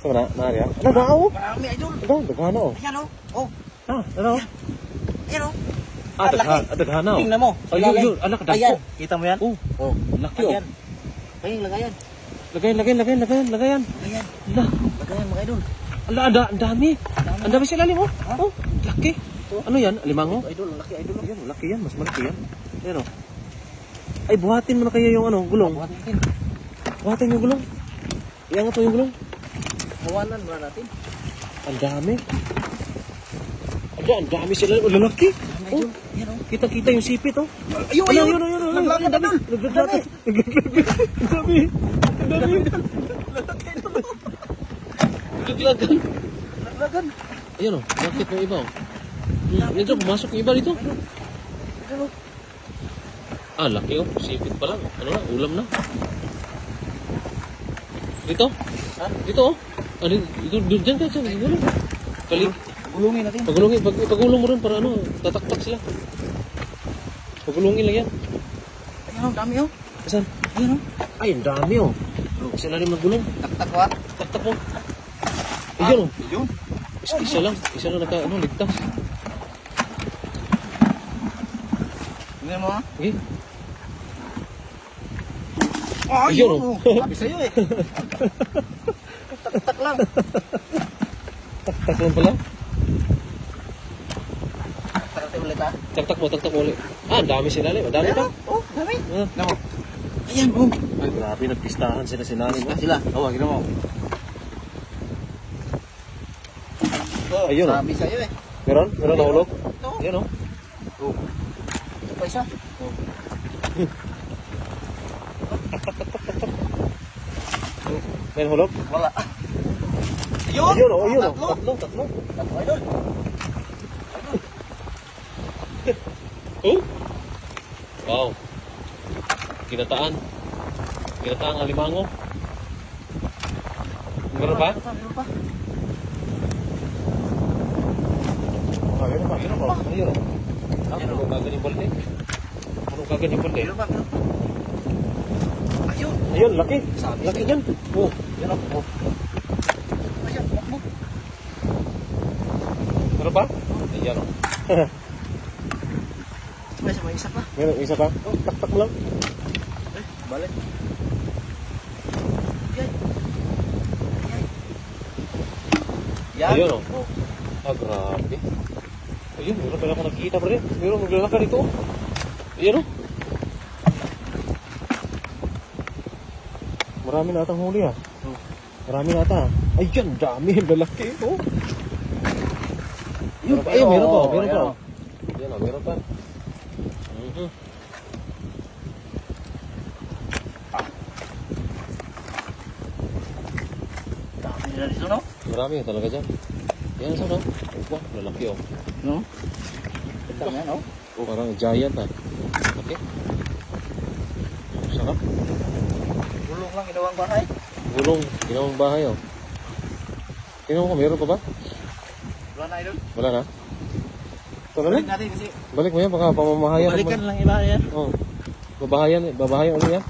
Ito na, nari ah. Ano, dao? Marami, idol. Ano, daghana oh. Ayan, oh. Oh, Ha, ano? ayan, oh. Ah, daghana oh. Tingnan mo. Ayun, yun, anak, dako. Ayan, kita mo yan? Oh, laki oh. Ayan. Ayan, lagayan. Lagayan. Ayan. Ala, Lagayan, mga idol. ala, ang dami. Ang dami sila mo. Oh, laki. Ano yan? Alimango? Idol, laki, idol. Ayan, laki yan. Mas malaki yan. Ayan oh. Ay, buhatin mo na kaya yung ano, gulong. Buhat natin. Buhatin yung gulong. Iangat mo yung gulong. Mawanan muna natin. Ang dami. Ang dami sila. Oh, lalaki. Oh, Ayan, oh. kita-kita yung sipit oh. Ayun. Naglakad, Naglakad, idol. Naglakad. Ang dami. Naglagan. Ayan o, bakit yung iba o? Yan dyan, pumasok yung iba dito. Ah, laki o, sipit pa lang. Ano na, ulam na. Dito? Dito o. Ah, dito, dyan ka, dyan. Kaling. Gulungin natin. Pagulong mo rin para ano, tataktak sila. Pagulungin lang yan. Ayan, oh, dami, oh. Saan? Ayan, oh. Ay, ang dami o. Sila rin magulong. Taktak, wa. Taktak mo. Ayun o. Yun. Isa lang ligtas. Tingnan mo, ha. Okay. Oh, Ayun, yun, oh. oh. Sabi sa'yo, eh. Tak lang. Taktak lang pala. Taktak ulit, ha. Taktak mo ulit. Ah, ang dami sila. Madami pa. Oh, dami. Ah. Tingnan mo. Ayan, oh. Ay, grabe. Nagpistahan sila sinalim. Sila. Oh, tingnan mo. Oh, Ayun, oh. sabi sa'yo, eh. Meron nahulog? Ito. Ayan o. Oh. Ito pa isa. Oh. May nahulog? Wala. Ayun o. Tatlo. Tatlo. Tatlo, idol. Oh? Wow. Kinataan alimango. Meron pa? Meron pa. Meron pa. Ayun o. Ano kagad yung balde? Meron pa. Ayun. Ayun, laki. Laki yan. Oh. Yan o. Oh. Ayan, takbo. Meron pa? Ayan o. May isa pa. Meron isa pa? Oh, taktak lang. Balik. Yan. Ayun o. Ah, grabe. Ayun, meron pala ako nakikita pa rin. Meron maglalakad dito. Ayun o. Marami na atang huli ah. Marami na ata. Ayun, dami. Lalaki. Oh. Ayun, meron pa. Ayun o, meron pa. Dami nila dito, no? Marami talaga dyan. Yan sa no? Wow, lalaki oh. No? Ganda yan, no? Parang giant ah. Okay. Sarap. Gulong lang, ginawang bahay. Gulong, ginawang bahay oh. Tingnan mo, meron pa ba? Wala na, idol. Wala na? Wala na? Balik natin kasi. Balik mo yan, baka pamamahayan. Balikan lang iba yan. Oh. Babahayan ulit yan.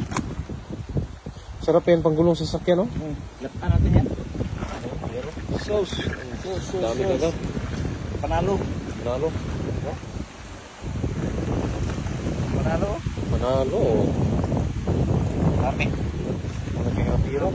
Sarap yan, panggulong sa sakyan oh. Laptan natin yan. Sauce. Dami agad. Panalo. Panalo. Panalo. Panalo oh. Dami. Naging rapiro.